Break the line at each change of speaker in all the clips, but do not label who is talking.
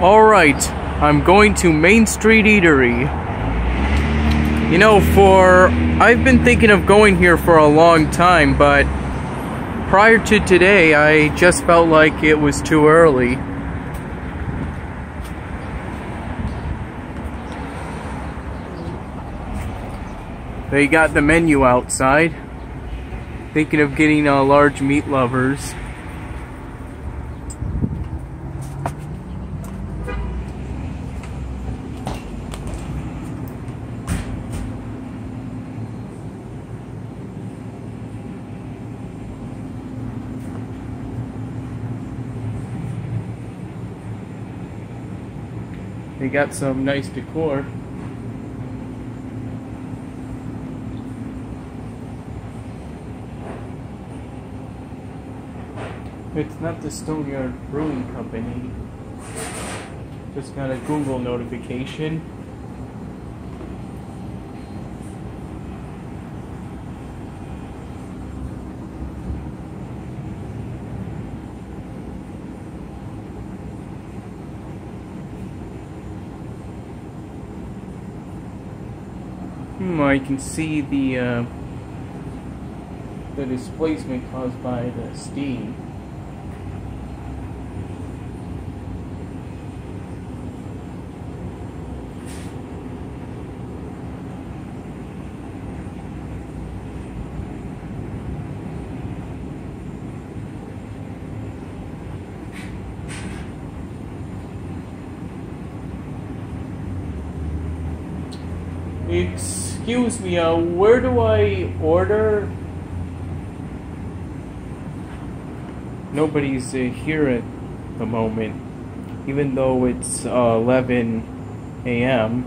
Alright, I'm going to Main Street Eatery. You know, I've been thinking of going here for a long time, but prior to today, I just felt like it was too early. They got the menu outside. Thinking of getting large meat lovers. They got some nice decor. It's not the Stoneyard Brewing Company. Just got a Google notification. I can see the displacement caused by the steam. Excuse me, where do I order? Nobody's here at the moment, even though it's 11 a.m.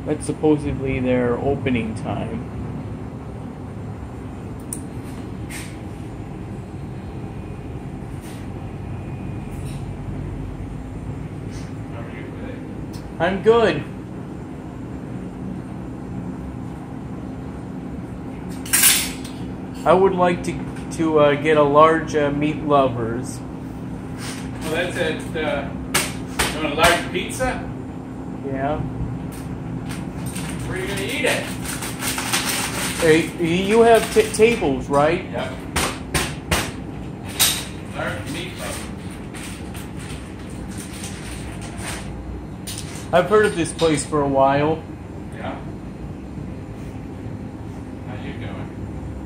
That's supposedly their opening time.
How are you today?
I'm good. I would like to get a large meat lovers.
Well, that's it. You want a large pizza?
Yeah.
Where are you going to eat it?
Hey, you have tables, right?
Yep. Large meat lover.
I've heard of this place for a while.
Yeah. How you doing?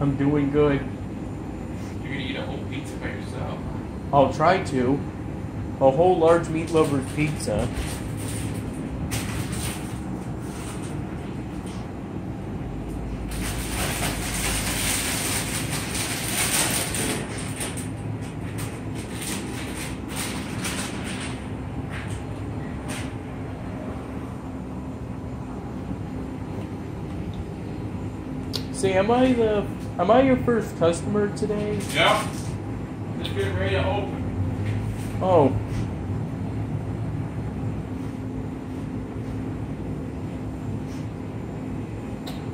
I'm doing good.
You're going to eat a whole pizza by yourself?
I'll try to. A whole large meat lover's pizza. Say, am I your first customer today?
Yep. Just getting ready to open.
Oh.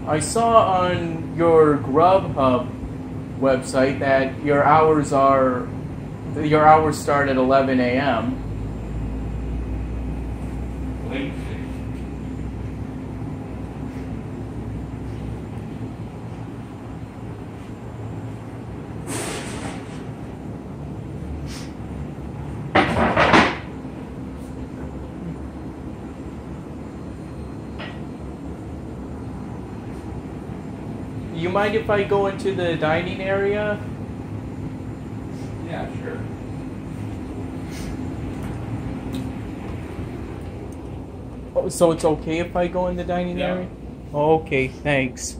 I saw on your Grubhub website that your hours start at 11 a.m.
Late.
You mind if I go into the dining area?
Yeah, sure.
Oh, so it's okay if I go in the dining
Yeah.
area? Okay, thanks.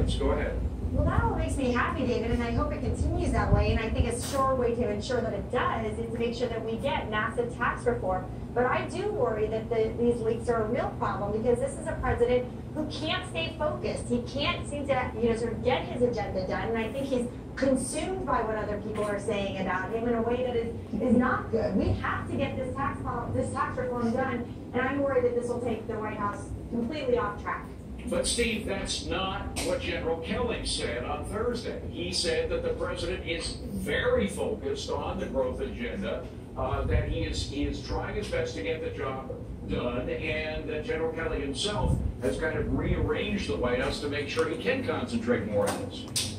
Just go ahead.
Well, that all makes me happy, David, and I hope it continues that way. And I think a sure way to ensure that it does is to make sure that we get massive tax reform. But I do worry that these leaks are a real problem because this is a president who can't stay focused. He can't seem to, sort of get his agenda done. And I think he's consumed by what other people are saying about him in a way that is not good. We have to get this tax reform done, and I'm worried that this will take the White House completely off track.
But Steve, that's not what General Kelly said on Thursday. He said that the president is very focused on the growth agenda, that he is trying his best to get the job done, and that General Kelly himself has kind of rearranged the White House to make sure he can concentrate more on this.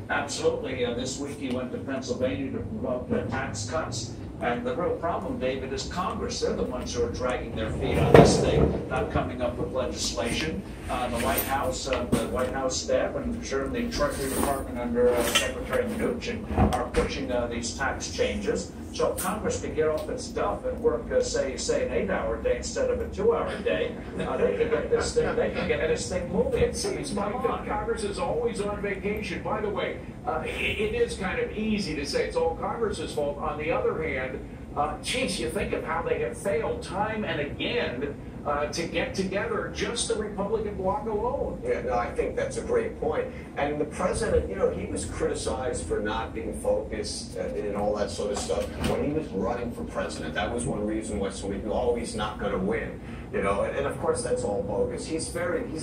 Absolutely. This week he went to Pennsylvania to promote the tax cuts. And the real problem, David, is Congress. They're the ones who are dragging their feet on this thing, not coming up with legislation. The White House staff, and certainly the Treasury Department under Secretary Mnuchin are pushing these tax changes. So if Congress could get off its duff and work, say an 8-hour day instead of a 2-hour day, they could get this thing. They can get this thing moving.
It seems like that Congress is always on vacation. By the way, it is kind of easy to say it's all Congress's fault. On the other hand, geez, you think of how they have failed time and again to get together, just the Republican bloc alone.
Yeah, no, I think that's a great point. And the president, you know, he was criticized for not being focused and all that sort of stuff when he was running for president. That was one reason why so people, oh, he's not going to win. You know, and of course that's all bogus. He's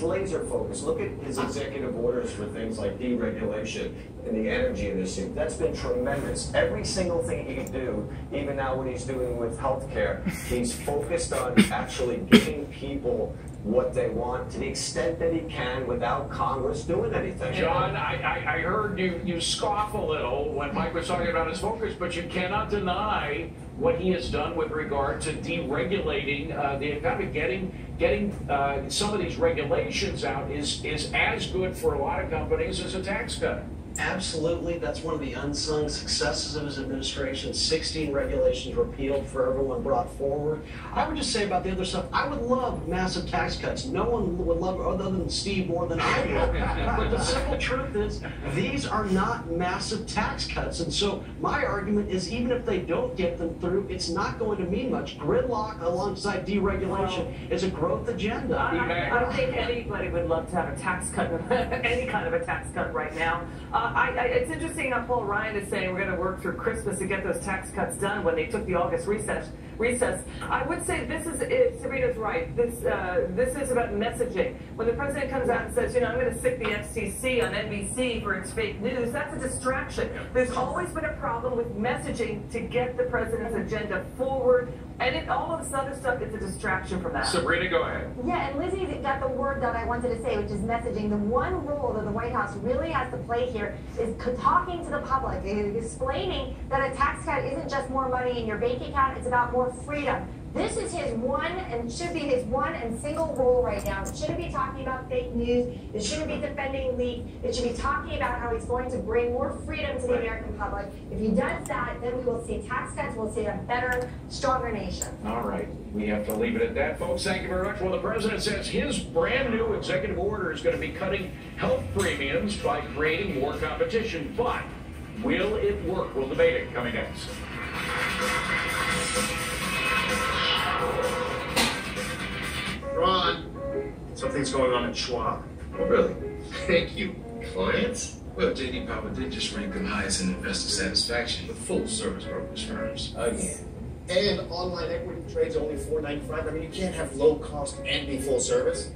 laser focused. Look at his executive orders for things like deregulation and the energy industry. That's been tremendous. Every single thing he can do, even now what he's doing with healthcare, he's focused on actually giving people what they want to the extent that he can without Congress doing anything.
John, I heard you scoff a little when Mike was talking about his focus, but you cannot deny what he has done with regard to deregulating, the kind of getting some of these regulations out is as good for a lot of companies as a tax cut.
Absolutely. That's one of the unsung successes of his administration. 16 regulations repealed for everyone brought forward. I would just say about the other stuff, I would love massive tax cuts. No one would love it other than Steve more than I would. But the simple truth is, these are not massive tax cuts. And so my argument is even if they don't get them through, it's not going to mean much. Gridlock alongside deregulation is a growth agenda.
I don't think anybody would love to have a tax cut, any kind of a tax cut right now. It's interesting how Paul Ryan is saying we're going to work through Christmas to get those tax cuts done when they took the August recess. I would say this is it. Sabrina's right. This is about messaging. When the president comes out and says, you know, I'm going to stick the FCC on NBC for its fake news, that's a distraction. There's always been a problem with messaging to get the president's agenda forward. And all of this other stuff is a distraction from that.
Sabrina, go ahead.
Yeah, and Lizzie got the word that I wanted to say, which is messaging. The one role that the White House really has to play here is talking to the public, explaining that a tax cut isn't just more money in your bank account, it's about more freedom. This is his one and should be his one and single role right now. It shouldn't be talking about fake news. It shouldn't be defending leaks. It should be talking about how he's going to bring more freedom to the American public. If he does that, then we will see tax cuts. We'll see a better, stronger nation.
All right. We have to leave it at that, folks. Thank you very much. Well, the president says his brand new executive order is going to be cutting health premiums by creating more competition. But will it work? We'll debate it coming next.
Ron, something's going on at Schwab.
Oh, really? Thank you. Clients? Well, J.D. Power did just rank them highest in investor satisfaction with full-service brokerage firms.
Again. And online equity trades only $4.95. I mean, you can't have low cost and be full service.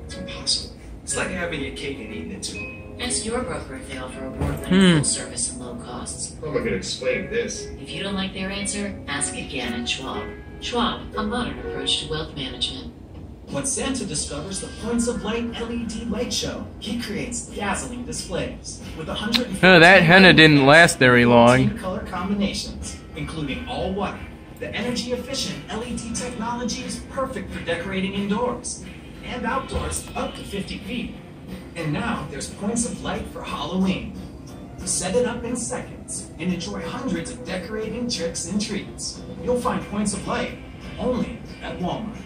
It's impossible. It's like having your cake and eating it too.
Ask your broker if they offer award-winning full service and low costs.
How am I going to explain this?
If you don't like their answer, ask again at Schwab. Schwab, a modern approach to wealth management.
When Santa discovers the Points of Light LED light show, he creates dazzling displays with 150
that henna didn't last very long.
Color combinations, including all white. The energy-efficient LED technology is perfect for decorating indoors and outdoors up to 50 feet. And now there's Points of Light for Halloween. Set it up in seconds and enjoy hundreds of decorating tricks and treats. You'll find Points of Light only at Walmart.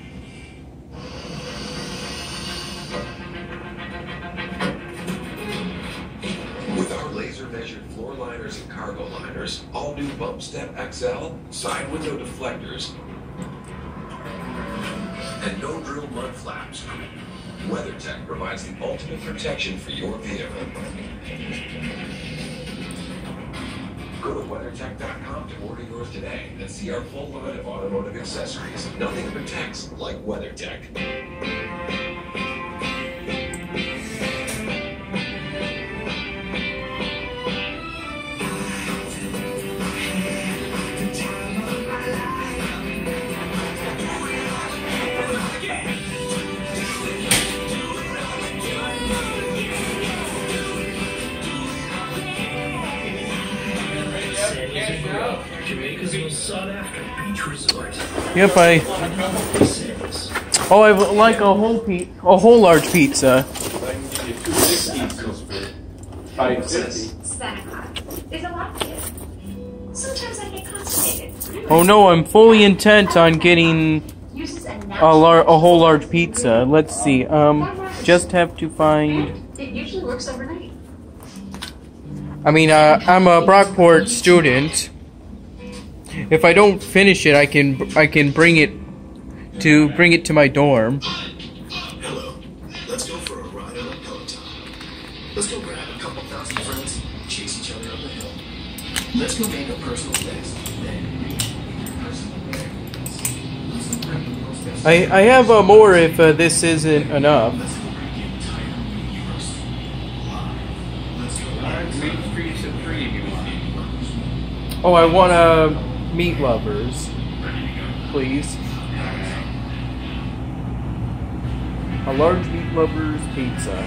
With our laser-measured floor liners and cargo liners, all new Bump Step XL, side window deflectors, and no drill mud flaps, WeatherTech provides the ultimate protection for your vehicle. Go to WeatherTech.com to order yours today and see our full line of automotive accessories. Nothing protects like WeatherTech.
sought after beach resort.
Yep, Oh, I would like a whole large pizza.
There's a lot to it. Sometimes I get constipated.
Oh no, I'm fully intent on getting a whole large pizza. Let's see. Just have to find.
It usually works overnight.
I mean, I'm a Brockport student. If I don't finish it, I can bring it to my dorm.
Hello. Let's go for a ride on a Peloton. Let's go grab a couple thousand friends, chase each other up the hill. Let's go make a personal best.
I have more if this isn't enough. Oh, I want meat lovers, please. A large meat lovers pizza.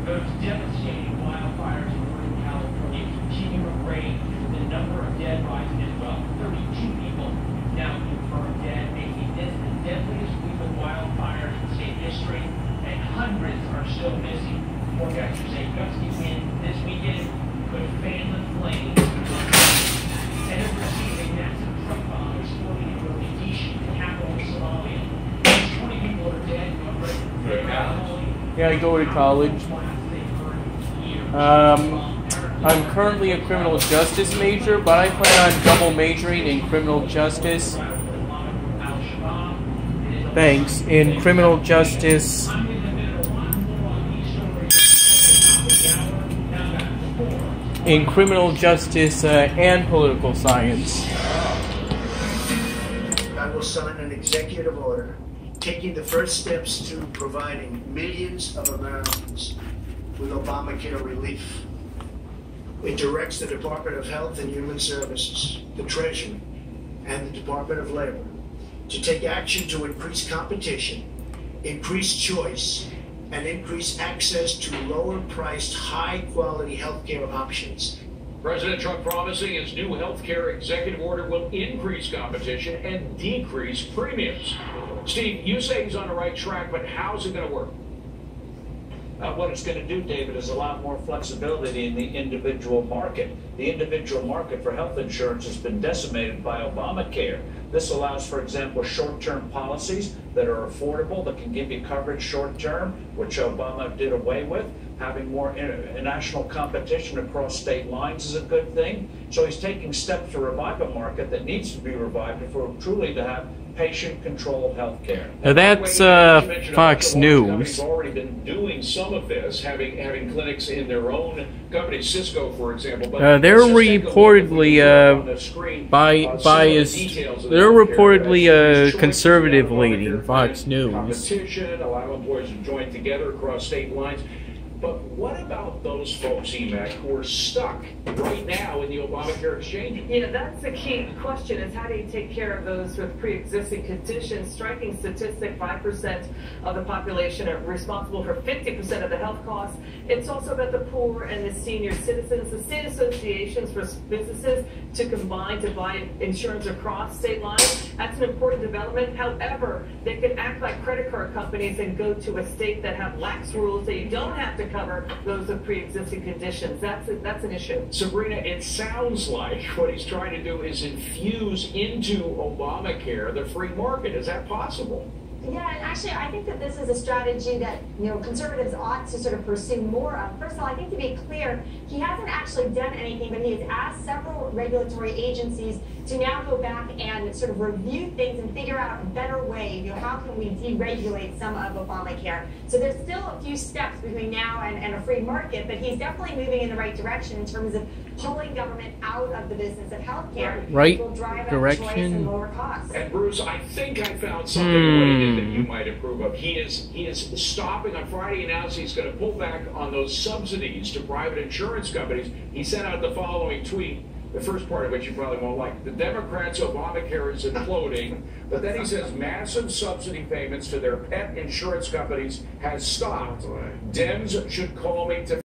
Those devastating wildfires in Northern California continue to rage, with the number of dead rising as well. 32 people now confirmed dead, making this the deadliest week of wildfires in state history, and hundreds are still missing. Forecasters say gusty wind this weekend could fan the flames. And have received a massive truck bomb exploding in Mogadishu, the capital of Somalia. 20 people are dead.
Yeah, I go to college. I'm currently a criminal justice major, but I plan on double majoring in criminal justice. Thanks. In criminal justice. In criminal justice and political science.
I will sign an executive order taking the first steps to providing millions of Americans with Obamacare relief. It directs the Department of Health and Human Services, the Treasury, and the Department of Labor to take action to increase competition, increase choice, and increase access to lower-priced, high-quality healthcare options.
President Trump promising his new health care executive order will increase competition and decrease premiums. Steve, you say he's on the right track, but how's it going to work?
What it's going to do, David, is a lot more flexibility in the individual market. The individual market for health insurance has been decimated by Obamacare. This allows, for example, short-term policies that are affordable, that can give you coverage short-term, which Obama did away with. Having more international competition across state lines is a good thing. So he's taking steps to revive a market that needs to be revived if we're truly to have patient-controlled health care.
Now that's Fox News.
He's already been doing some of this, having clinics in their own company, Cisco, for example. But
they're reportedly they're reportedly conservative leading Fox News.
Competition, allow employees to join together across state lines. But what about those folks, EMAC, who are stuck right now in the Obamacare exchange?
Yeah, that's the key question, is how do you take care of those with pre-existing conditions? Striking statistic, 5% of the population are responsible for 50% of the health costs. It's also about the poor and the senior citizens. The state associations for businesses to combine to buy insurance across state lines. That's an important development. However, they could act like credit card companies and go to a state that have lax rules that you don't have to cover those with pre-existing conditions. That's an issue.
Sabrina, it sounds like what he's trying to do is infuse into Obamacare the free market. Is that possible?
Yeah, and actually, I think that this is a strategy that, conservatives ought to sort of pursue more of. First of all, I think to be clear, he hasn't actually done anything, but he has asked several regulatory agencies to now go back and sort of review things and figure out a better way, how can we deregulate some of Obamacare. So there's still a few steps between now and a free market, but he's definitely moving in the right direction in terms of pulling government out of the business of healthcare.
Right
will drive
direction.
Choice and lower costs.
And Bruce, I think I found something that you might approve of. He is stopping on Friday, announced he's going to pull back on those subsidies to private insurance companies. He sent out the following tweet, the first part of which you probably won't like. The Democrats' Obamacare is imploding, but then he says massive subsidy payments to their pet insurance companies has stopped. Dems should call me to